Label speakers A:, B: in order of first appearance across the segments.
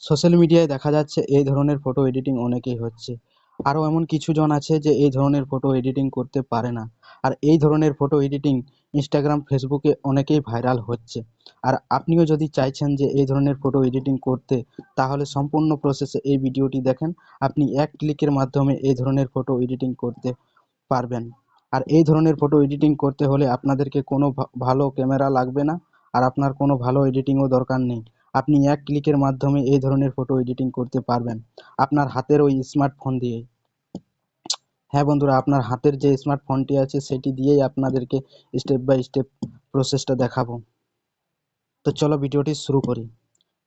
A: Social মিডিয়ায় দেখা যাচ্ছে এই ধরনের ফটো এডিটিং অনেকেই হচ্ছে। আরও এমন কিছু জন আছে যে এই ধরনের ফটো এডিটিং করতে পারে না। আর এই ধরনের ফটো এডিটিং ইনস্টাগ্রাম, ফেসবুকে অনেকেই ভাইরাল হচ্ছে। আর আপনিও যদি চাইছেন যে এই ধরনের ফটো এডিটিং করতে, তাহলে সম্পূর্ণ প্রসেসে এই ভিডিওটি দেখেন। আপনি এক ক্লিকের মাধ্যমে এই ধরনের ফটো এডিটিং করতে পারবেন। আর এই ধরনের ফটো এডিটিং করতে হলে আপনাদেরকে কোনো ভালো ক্যামেরা লাগবে না, আর আপনার কোনো ভালো এডিটিংও দরকার নেই। আপনি এক ক্লিকের মাধ্যমে এই ধরনের ফটো এডিটিং করতে পারবেন আপনার হাতের ওই স্মার্টফোন দিয়ে। হ্যাঁ বন্ধুরা, আপনার হাতের যে স্মার্টফোনটি আছে সেটি দিয়েই আপনাদেরকে স্টেপ বাই স্টেপ প্রসেসটা দেখাবো। তো চলো ভিডিওটি শুরু করি।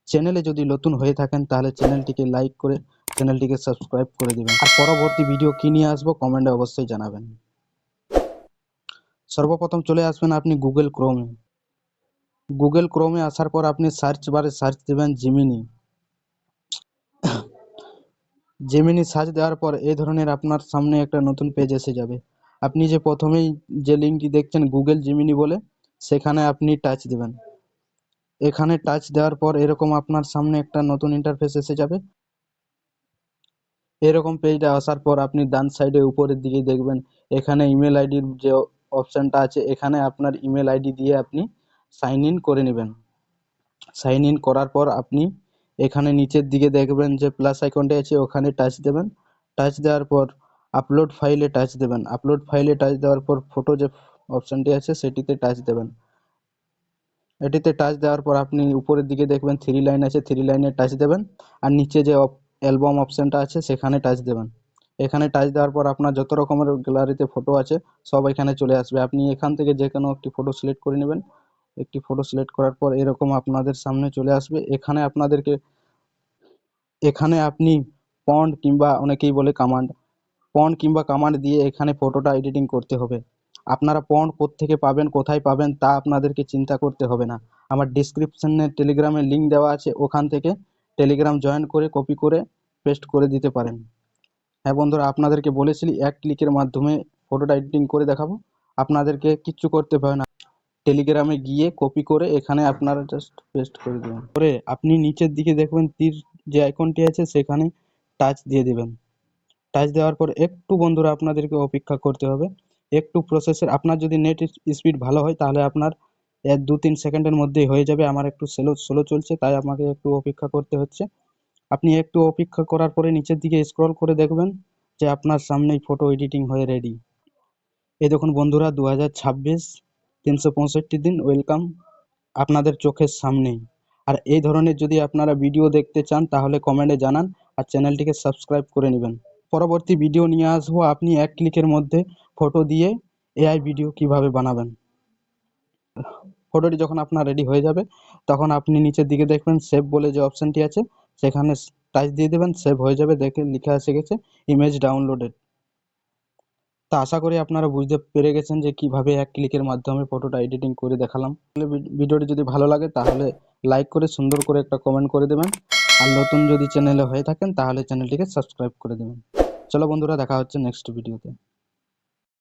A: চ্যানেলে যদি নতুন হয়ে থাকেন তাহলে চ্যানেলটিকে লাইক করে চ্যানেলটিকে সাবস্ক্রাইব করে দিবেন। আর পরবর্তী ভিডিও কী নিয়ে আসবো কমেন্টে অবশ্যই জানাবেন। সর্বপ্রথম চলে আসবেন আপনি গুগল ক্রোমে আসার পর আপনি সার্চ বারে সার্চ দেবেন জেমিনি সার্চ দেওয়ার পর এই ধরনের আপনার সামনে একটা নতুন পেজ এসে যাবে। আপনি যে প্রথমেই যে লিঙ্কটি দেখছেন গুগল জেমিনি বলে, সেখানে আপনি টাচ দেবেন। এখানে টাচ দেওয়ার পর এরকম আপনার সামনে একটা নতুন ইন্টারফেস এসে যাবে। এরকম পেজটা আসার পর আপনি ডান সাইডে উপরের দিকে দেখবেন এখানে ইমেল আইডির যে অপশানটা আছে, এখানে আপনার ইমেল আইডি দিয়ে আপনি সাইন ইন করে নেবেন। সাইন ইন করার পর আপনি এখানে নিচের দিকে দেখবেন যে প্লাস আইকনটি আছে, ওখানে টাচ দেবেন। টাচ দেওয়ার পর আপলোড ফাইলে টাচ দেবেন। আপলোড ফাইলে টাচ দেওয়ার পর ফটো যে অপশানটি আছে সেটিতে টাচ দেবেন। এটিতে টাচ দেওয়ার পর আপনি উপরের দিকে দেখবেন থ্রি লাইন আছে, থ্রি লাইনে টাচ দেবেন। আর নিচে যে অ্যালবাম অপশানটা আছে সেখানে টাচ দেবেন। এখানে টাচ দেওয়ার পর আপনার যত রকমের গ্যালারিতে ফটো আছে সব এখানে চলে আসবে। আপনি এখান থেকে যে কোনো একটি ফটো সিলেক্ট করে নেবেন। একটি ফটো সিলেক্ট করার পর এরকম আপনাদের সামনে চলে আসবে। এখানে আপনি পন্ড কিংবা অনেকেই বলে কামান্ড দিয়ে এখানে ফটোটা এডিটিং করতে হবে। আপনারা পন্ড কোত্থেকে পাবেন, কোথায় পাবেন তা আপনাদেরকে চিন্তা করতে হবে না। আমার ডিসক্রিপশনে টেলিগ্রামের লিঙ্ক দেওয়া আছে, ওখান থেকে টেলিগ্রাম জয়েন করে কপি করে পেস্ট করে দিতে পারেন। হ্যাঁ বন্ধুরা, আপনাদেরকে বলেছিলি এক ক্লিকের মাধ্যমে ফটোটা এডিটিং করে দেখাবো। আপনাদেরকে কিচ্ছু করতে হবে না। টেলিগ্রামে গিয়ে কপি করে এখানে আপনারা জাস্ট পেস্ট করে দেবেন। পরে আপনি নিচের দিকে দেখবেন তীর যে আইকনটি আছে সেখানে টাচ দিয়ে দেবেন। টাচ দেওয়ার পর একটু বন্ধুরা আপনাদেরকে অপেক্ষা করতে হবে। একটু প্রসেসের, আপনার যদি নেট স্পিড ভালো হয় তাহলে আপনার 2-3 সেকেন্ডের মধ্যেই হয়ে যাবে। আমার একটু স্লো চলছে, তাই আমাকে একটু অপেক্ষা করতে হচ্ছে। আপনি একটু অপেক্ষা করার পরে নিচের দিকে স্ক্রল করে দেখবেন যে আপনার সামনেই ফটো এডিটিং হয়ে রেডি। এই দেখুন বন্ধুরা, 2026 365 দিন ওয়েলকাম আপনাদের চোখের সামনেই। আর এই ধরনের যদি আপনারা ভিডিও দেখতে চান তাহলে কমেন্টে জানান, আর চ্যানেলটিকে সাবস্ক্রাইব করে নেবেন। পরবর্তী ভিডিও নিয়ে আসবো আপনি এক ক্লিকের মধ্যে ফটো দিয়ে এআই ভিডিও কিভাবে বানাবেন। ফটোটি যখন আপনার রেডি হয়ে যাবে তখন আপনি নিচের দিকে দেখবেন সেভ বলে যে অপশানটি আছে, সেখানে টাচ দিয়ে দেবেন। সেভ হয়ে যাবে, দেখে লেখা এসে গেছে ইমেজ ডাউনলোডেড। তা আশা করি আপনারা বুঝতে পেরে গেছেন যে কিভাবে এক ক্লিকের মাধ্যমে ফটোটা এডিটিং করে দেখালাম। ভিডিওটি যদি ভালো লাগে তাহলে লাইক করে সুন্দর করে একটা কমেন্ট করে দেবেন। আর নতুন যদি চ্যানেলে হয়ে থাকেন তাহলে চ্যানেলটিকে সাবস্ক্রাইব করে দেবেন। চলো বন্ধুরা, দেখা হচ্ছে নেক্সট ভিডিওতে।